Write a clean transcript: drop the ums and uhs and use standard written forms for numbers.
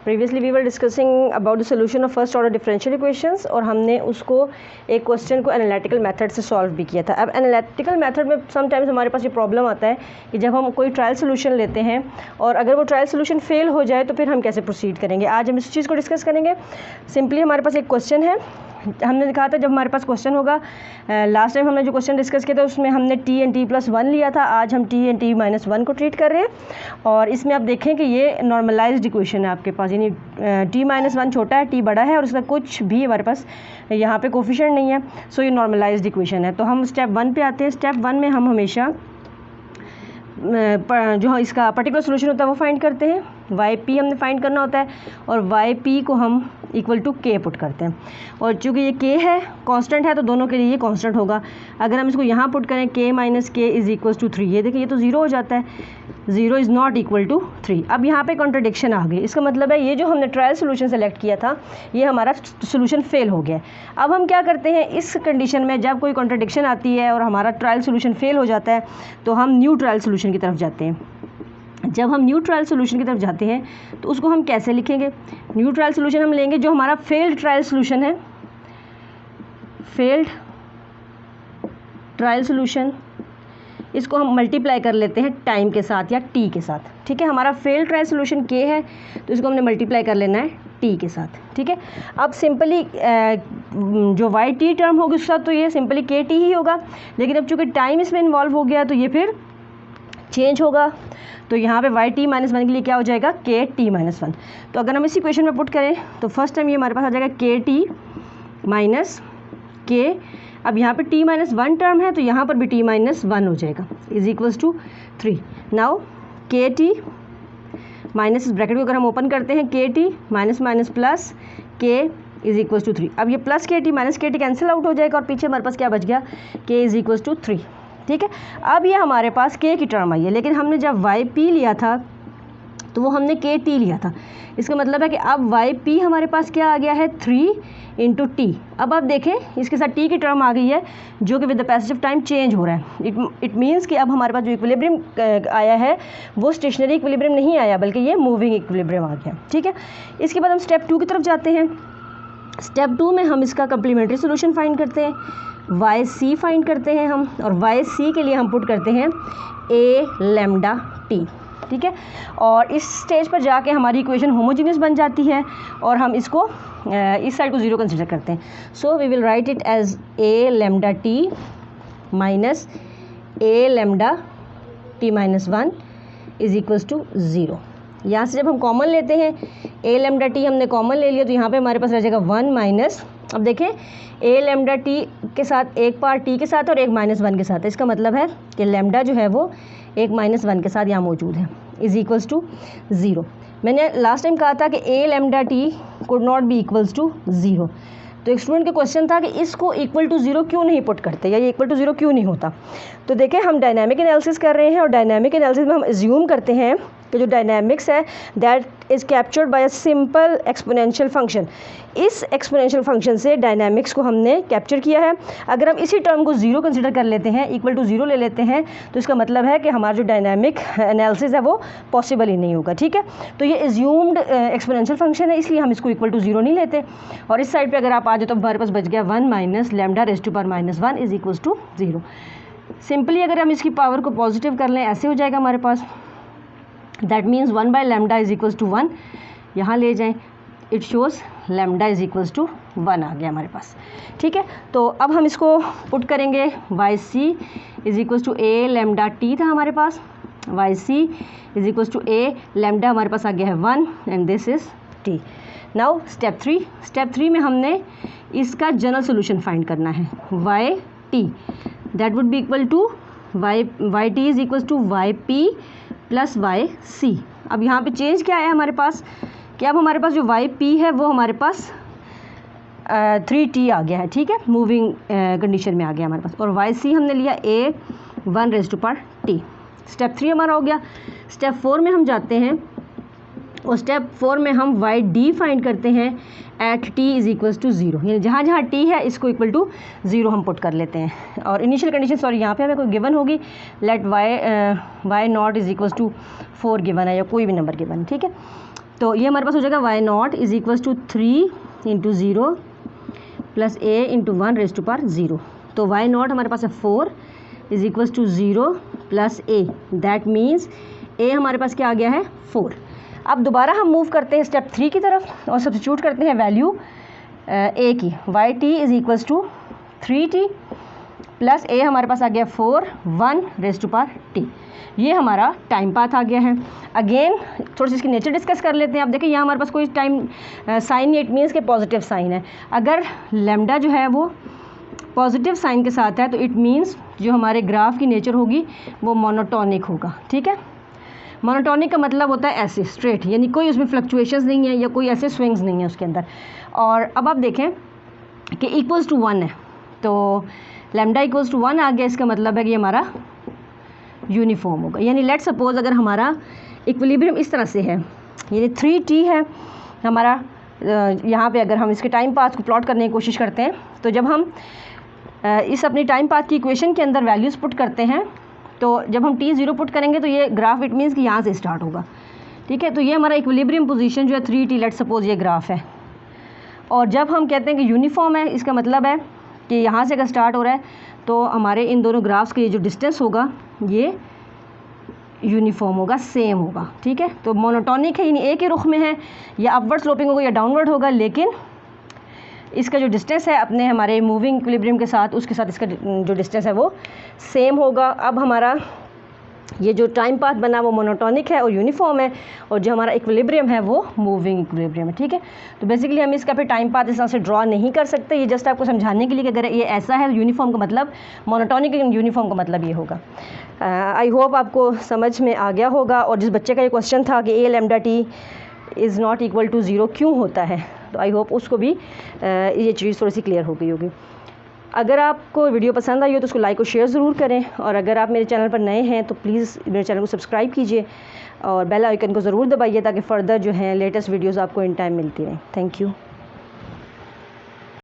Previously we were discussing about the solution of first order differential equations और हमने उसको एक क्वेश्चन को एनालिटिकल मेथड से सॉल्व भी किया था। अब एनालिटिकल मेथड में समटाइम्स हमारे पास ये प्रॉब्लम आता है कि जब हम कोई ट्रायल सोल्यूशन लेते हैं और अगर वो ट्रायल सोल्यूशन फेल हो जाए तो फिर हम कैसे प्रोसीड करेंगे। आज हम इस चीज़ को डिस्कस करेंगे। सिंपली हमारे पास एक क्वेश्चन है, हमने दिखा था जब हमारे पास क्वेश्चन होगा, लास्ट टाइम हमने जो क्वेश्चन डिस्कस किया था उसमें हमने t एंड t+1 लिया था। आज हम t एंड t-1 को ट्रीट कर रहे हैं और इसमें आप देखें कि ये नॉर्मलाइज्ड इक्वेशन है आपके पास, यानी t-1 छोटा है, t बड़ा है और उसका कुछ भी हमारे पास यहाँ पे कोफिशिएंट नहीं है। सो ये नॉर्मलाइज्ड इक्वेशन है। तो हम स्टेप 1 पे आते हैं। स्टेप 1 में हम हमेशा जो इसका पर्टिकुलर सोल्यूशन होता है वो फाइंड करते हैं। yp हमने फाइंड करना होता है और yp को हम इक्वल टू k पुट करते हैं और चूँकि ये k है कांस्टेंट है तो दोनों के लिए ये कांस्टेंट होगा। अगर हम इसको यहाँ पुट करें k minus k is equal to 3, ये देखिए ये तो 0 हो जाता है, 0 इज़ नॉट इक्वल टू 3। अब यहाँ पे कॉन्ट्रडिक्शन आ गई। इसका मतलब है ये जो हमने ट्रायल सोल्यूशन सेलेक्ट किया था ये हमारा सोल्यूशन फेल हो गया। अब हम क्या करते हैं इस कंडीशन में, जब कोई कॉन्ट्रडिक्शन आती है और हमारा ट्रायल सोल्यूशन फेल हो जाता है तो हम न्यू ट्रायल सोल्यूशन की तरफ जाते हैं। जब हम न्यू ट्रायल सोल्यूशन की तरफ जाते हैं तो उसको हम कैसे लिखेंगे। न्यू ट्रायल सोल्यूशन हम लेंगे जो हमारा फेल्ड ट्रायल सोल्यूशन है, फेल्ड ट्रायल सोल्यूशन, इसको हम मल्टीप्लाई कर लेते हैं टाइम के साथ या t के साथ। ठीक है, हमारा फेल्ड ट्रायल सोल्यूशन k है तो इसको हमने मल्टीप्लाई कर लेना है t के साथ। ठीक है, अब सिंपली जो yt टर्म होगी उसके साथ तो ये सिंपली kt ही होगा, लेकिन अब चूँकि टाइम इसमें इन्वॉल्व हो गया तो ये फिर चेंज होगा। तो यहाँ पे yt-1 के लिए क्या हो जाएगा kt-1। तो अगर हम इस इक्वेशन में पुट करें तो फर्स्ट टाइम ये हमारे पास आ जाएगा kt माइनस k। अब यहाँ पे t-1 टर्म है तो यहाँ पर भी t-1 हो जाएगा is equals to 3। Now kt minus इस ब्रैकेट को अगर हम ओपन करते हैं kt minus minus plus k is equals to 3। अब ये plus kt minus kt cancel out हो जाएगा और पीछे हमारे पास क्या बच गया k इज इक्वल्स टू 3। ठीक है, अब ये हमारे पास k की टर्म आई है, लेकिन हमने जब yp लिया था तो वो हमने kt लिया था। इसका मतलब है कि अब yp हमारे पास क्या आ गया है 3 इंटू टी। अब आप देखें इसके साथ t की टर्म आ गई है जो कि with the passage of time change हो रहा है। इट मीन्स कि अब हमारे पास जो इक्विलिब्रियम आया है वो स्टेशनरी इक्विलिब्रियम नहीं आया बल्कि ये मूविंग इक्विलिब्रियम आ गया। ठीक है, इसके बाद हम स्टेप 2 की तरफ जाते हैं। स्टेप 2 में हम इसका कम्प्लीमेंट्री सोल्यूशन फाइंड करते हैं, yc फाइंड करते हैं हम, और yc के लिए हम पुट करते हैं a लैम्डा t। ठीक है, और इस स्टेज पर जाके हमारी इक्वेशन होमोजीनियस बन जाती है और हम इसको इस साइड को 0 कंसिडर करते हैं। So we will write it as a lambda t minus a lambda t-1 is equals to 0। यहाँ से जब हम कॉमन लेते हैं a लैम्डा t हमने कॉमन ले लिया तो यहाँ पे हमारे पास रह जाएगा 1 माइनस, अब देखें a लैम्डा t के साथ एक पार्ट t के साथ और एक -1 के साथ। इसका मतलब है कि लैम्डा जो है वो एक -1 के साथ यहाँ मौजूद है इज इक्वल्स टू 0। मैंने लास्ट टाइम कहा था कि a lambda t could not be equals to 0। तो एक स्टूडेंट का क्वेश्चन था कि इसको इक्वल टू 0 क्यों नहीं पुट करते या ये इक्वल टू 0 क्यों नहीं होता। तो देखें हम डायनामिक एनालिसिस कर रहे हैं और डायनामिक एनालिसिस में हम एज्यूम करते हैं कि जो डायनामिक्स है that is captured by a simple exponential function. इस एक्सपोनेंशियल फंक्शन से डायनामिक्स को हमने कैप्चर किया है। अगर हम इसी टर्म को 0 कंसिडर कर लेते हैं, इक्वल टू 0 ले लेते हैं, तो इसका मतलब है कि हमारा जो डायनामिक एनालिसिस है वो पॉसिबल ही नहीं होगा। ठीक है, तो ये एज्यूम्ड एक्सपोनेंशियल फंक्शन है इसलिए हम इसको इक्वल टू 0 नहीं लेते। और इस साइड पर अगर आप आ जाए तो हमारे पास बच गया 1 minus lambda raise to power -1 is equals to 0। Simply अगर हम इसकी पावर को पॉजिटिव कर लें ऐसे हो जाएगा हमारे पास, that means 1 by lambda is equals to 1। यहाँ ले जाएं, it shows lambda is equals to 1 आ गया हमारे पास। ठीक है, तो अब हम इसको पुट करेंगे yc is equals to a lambda t था हमारे पास, yc is equals to a lambda हमारे पास आ गया है 1 and this is t। Now step 3। Step 3 में हमने इसका जनरल सोल्यूशन फाइंड करना है yt that would be equal to yt is equals to yp plus yc। अब यहाँ पे चेंज क्या आया हमारे पास कि अब हमारे पास जो yp है वो हमारे पास 3t आ गया है। ठीक है, मूविंग कंडीशन में आ गया हमारे पास, और yc हमने लिया a 1 raise to power t। Step 3 हमारा हो गया। स्टेप 4 में हम जाते हैं और स्टेप 4 में हम yd फाइंड करते हैं at t is equals to 0, यानी जहाँ जहाँ t है इसको इक्वल टू 0 हम पुट कर लेते हैं। और इनिशियल कंडीशन सॉरी यहाँ पे हमें कोई गिवन होगी, let y nought is equals to 4 given है या कोई भी नंबर गिवन। ठीक है, तो ये हमारे पास हो जाएगा y not is equals to 3 into 0 plus a into 1 raise to power 0। तो वाई नॉट हमारे पास है 4 is equals to 0 plus a, that means a हमारे पास क्या आ गया है 4। अब दोबारा हम मूव करते हैं स्टेप 3 की तरफ और सब्स्टिट्यूट करते हैं वैल्यू ए की। Y t is equals to 3t plus a हमारे पास आ गया 4 1 रेज़ टू पावर टी। ये हमारा टाइम पाथ आ गया है। अगेन थोड़ी सी इसकी नेचर डिस्कस कर लेते हैं। अब देखिए यहाँ हमारे पास कोई टाइम साइन नहीं, इट मीन्स के पॉजिटिव साइन है। अगर लेमडा जो है वो पॉजिटिव साइन के साथ है तो इट मीन्स जो हमारे ग्राफ की नेचर होगी वो मोनोटोनिक होगा। ठीक है, मोनोटोनिक का मतलब होता है ऐसे स्ट्रेट, यानी कोई उसमें फ्लक्चुएशंस नहीं है या कोई ऐसे स्विंग्स नहीं है उसके अंदर। और अब आप देखें कि इक्वल्स टू 1 है, तो लैम्डा इक्वल्स टू 1 आ गया, इसका मतलब है कि हमारा यूनिफॉर्म होगा। यानी लेट सपोज अगर हमारा इक्विलिब्रियम इस तरह से है, यानी 3t है हमारा, यहाँ पे अगर हम इसके टाइम पाथ को प्लॉट करने की कोशिश करते हैं तो जब हम इस अपनी टाइम पाथ की इक्वेशन के अंदर वैल्यूज़ पुट करते हैं तो जब हम t0 पुट करेंगे तो ये ग्राफ इट मीन्स कि यहाँ से स्टार्ट होगा। ठीक है, तो ये हमारा इक्विलिब्रियम पोजीशन जो है 3t, लेट सपोज ये ग्राफ है। और जब हम कहते हैं कि यूनिफॉर्म है, इसका मतलब है कि यहाँ से अगर स्टार्ट हो रहा है तो हमारे इन दोनों ग्राफ्स के जो डिस्टेंस होगा ये यूनिफॉर्म होगा, सेम होगा। ठीक है, तो मोनोटोनिक है, यानी एक ही रुख में है, या अपवर्ड स्लोपिंग होगा या डाउनवर्ड होगा, लेकिन इसका जो डिस्टेंस है अपने हमारे मूविंग इक्विलिब्रियम के साथ, उसके साथ इसका जो डिस्टेंस है वो सेम होगा। अब हमारा ये जो टाइम पाथ बना वो मोनोटोनिक है और यूनिफॉर्म है, और जो हमारा इक्विलिब्रियम है वो मूविंग इक्विलिब्रियम है। ठीक है, तो बेसिकली हम इसका फिर टाइम पाथ इस तरह से ड्रॉ नहीं कर सकते। ये जस्ट आपको समझाने के लिए कि अगर ये ऐसा है यूनिफॉर्म का मतलब, मोनोटोनिक यूनिफॉर्म का मतलब ये होगा। आई होप आपको समझ में आ गया होगा। और जिस बच्चे का ये क्वेश्चन था कि a lambda t is not equal to 0 क्यों होता है, तो आई होप उसको भी ये चीज़ थोड़ी सी क्लियर हो गई होगी। अगर आपको वीडियो पसंद आई हो तो उसको लाइक और शेयर ज़रूर करें, और अगर आप मेरे चैनल पर नए हैं तो प्लीज़ मेरे चैनल को सब्सक्राइब कीजिए और बेल आइकन को ज़रूर दबाइए ताकि फ़र्दर जो है लेटेस्ट वीडियोज़ आपको इन टाइम मिलती रहें। Thank you.